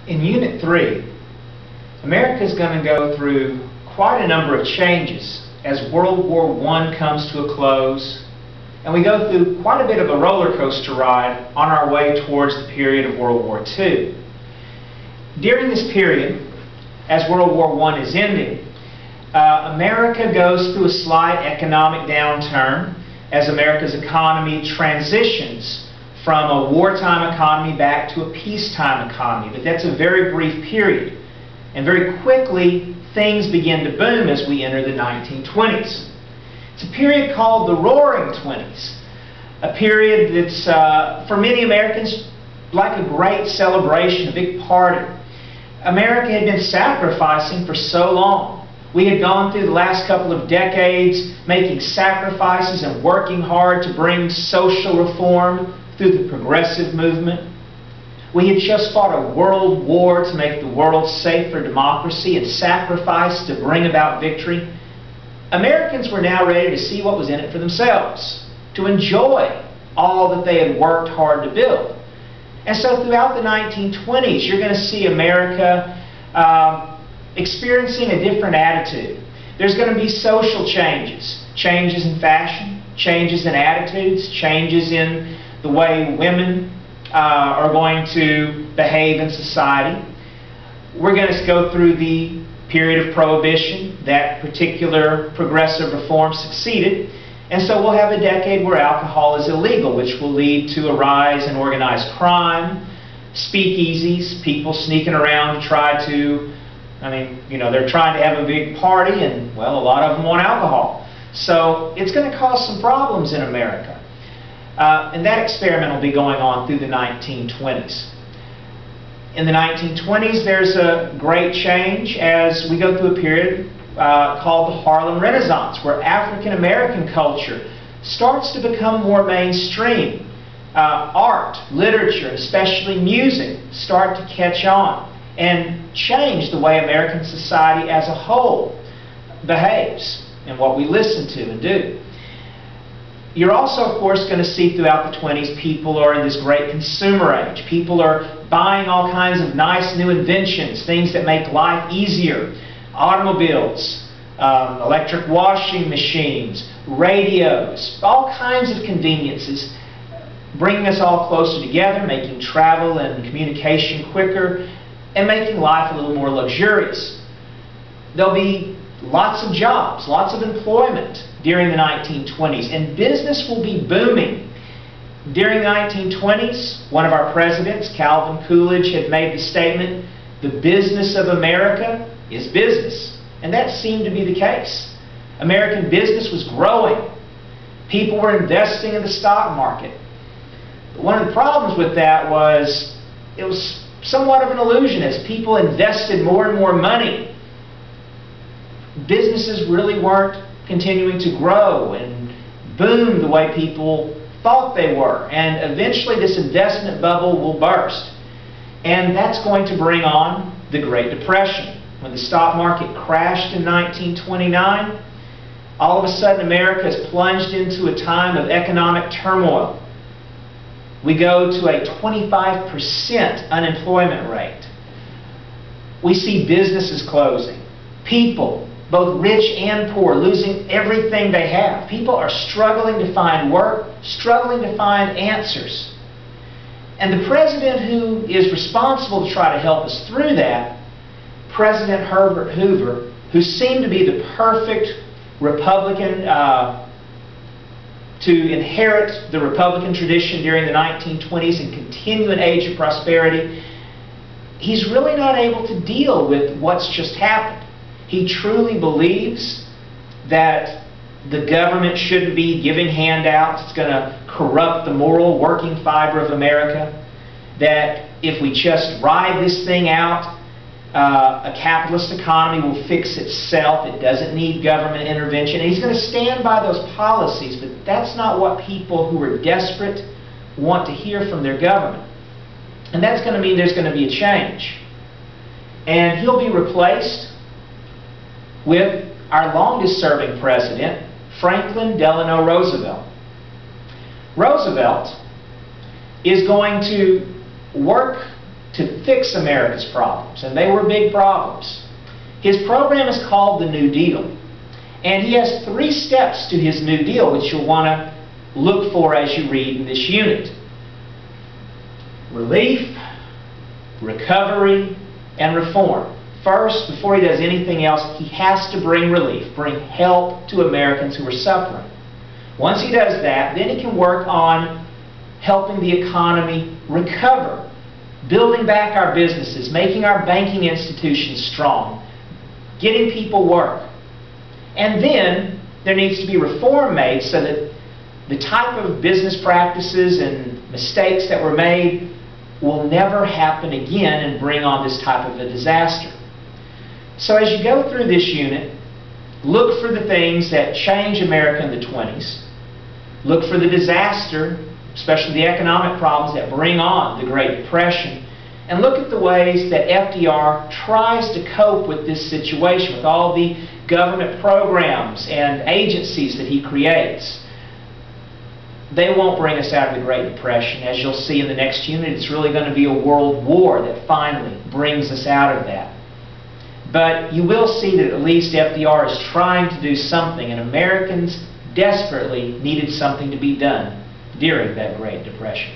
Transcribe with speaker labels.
Speaker 1: In Unit 3, America is going to go through quite a number of changes as World War I comes to a close, and we go through quite a bit of a roller coaster ride on our way towards the period of World War II. During this period, as World War I is ending, America goes through a slight economic downturn as America's economy transitions from a wartime economy back to a peacetime economy. But that's a very brief period. And very quickly, things begin to boom as we enter the 1920s. It's a period called the Roaring Twenties, a period that's, for many Americans, like a great celebration, a big party. America had been sacrificing for so long. We had gone through the last couple of decades making sacrifices and working hard to bring social reform through the progressive movement. We had just fought a world war to make the world safe for democracy and sacrificed to bring about victory. Americans were now ready to see what was in it for themselves, to enjoy all that they had worked hard to build. And so throughout the 1920s, you're going to see America experiencing a different attitude. There's going to be social changes, changes in fashion, changes in attitudes, changes in the way women are going to behave in society. We're going to go through the period of Prohibition. That particular progressive reform succeeded. And so we'll have a decade where alcohol is illegal, which will lead to a rise in organized crime, speakeasies, people sneaking around to try to, they're trying to have a big party, and, well, a lot of them want alcohol. So it's going to cause some problems in America. And that experiment will be going on through the 1920s. In the 1920s, there's a great change as we go through a period called the Harlem Renaissance, where African American culture starts to become more mainstream. Art, literature, especially music, start to catch on and change the way American society as a whole behaves and what we listen to and do. You're also, of course, going to see throughout the 20s people are in this great consumer age. People are buying all kinds of nice new inventions, things that make life easier. Automobiles, electric washing machines, radios, all kinds of conveniences, bringing us all closer together, making travel and communication quicker, and making life a little more luxurious. There'll be lots of jobs, lots of employment during the 1920s, and business will be booming. During the 1920s, one of our presidents, Calvin Coolidge, had made the statement, "The business of America is business." And that seemed to be the case. American business was growing. People were investing in the stock market. But one of the problems with that was it was somewhat of an illusion. As people invested more and more money, businesses really weren't continuing to grow and boom the way people thought they were. And eventually this investment bubble will burst. And that's going to bring on the Great Depression. When the stock market crashed in 1929, all of a sudden America is plunged into a time of economic turmoil. We go to a 25% unemployment rate. We see businesses closing. People, both rich and poor, losing everything they have. People are struggling to find work, struggling to find answers. And the president who is responsible to try to help us through that, President Herbert Hoover, who seemed to be the perfect Republican to inherit the Republican tradition during the 1920s and continue an age of prosperity, he's really not able to deal with what's just happened. He truly believes that the government shouldn't be giving handouts. It's going to corrupt the moral working fiber of America. That if we just ride this thing out, a capitalist economy will fix itself. It doesn't need government intervention. And he's going to stand by those policies, but that's not what people who are desperate want to hear from their government. And that's going to mean there's going to be a change. And he'll be replaced with our longest-serving president, Franklin Delano Roosevelt. Roosevelt is going to work to fix America's problems, and they were big problems. His program is called the New Deal, and he has 3 steps to his New Deal, which you'll want to look for as you read in this unit. Relief, recovery, and reform. First, before he does anything else, he has to bring relief, bring help to Americans who are suffering. Once he does that, then he can work on helping the economy recover, building back our businesses, making our banking institutions strong, getting people work. And then there needs to be reform made so that the type of business practices and mistakes that were made will never happen again and bring on this type of a disaster. So as you go through this unit, look for the things that change America in the 20s. Look for the disaster, especially the economic problems that bring on the Great Depression. And look at the ways that FDR tries to cope with this situation, with all the government programs and agencies that he creates. They won't bring us out of the Great Depression. As you'll see in the next unit, it's really going to be a world war that finally brings us out of that. But you will see that at least FDR is trying to do something, and Americans desperately needed something to be done during that Great Depression.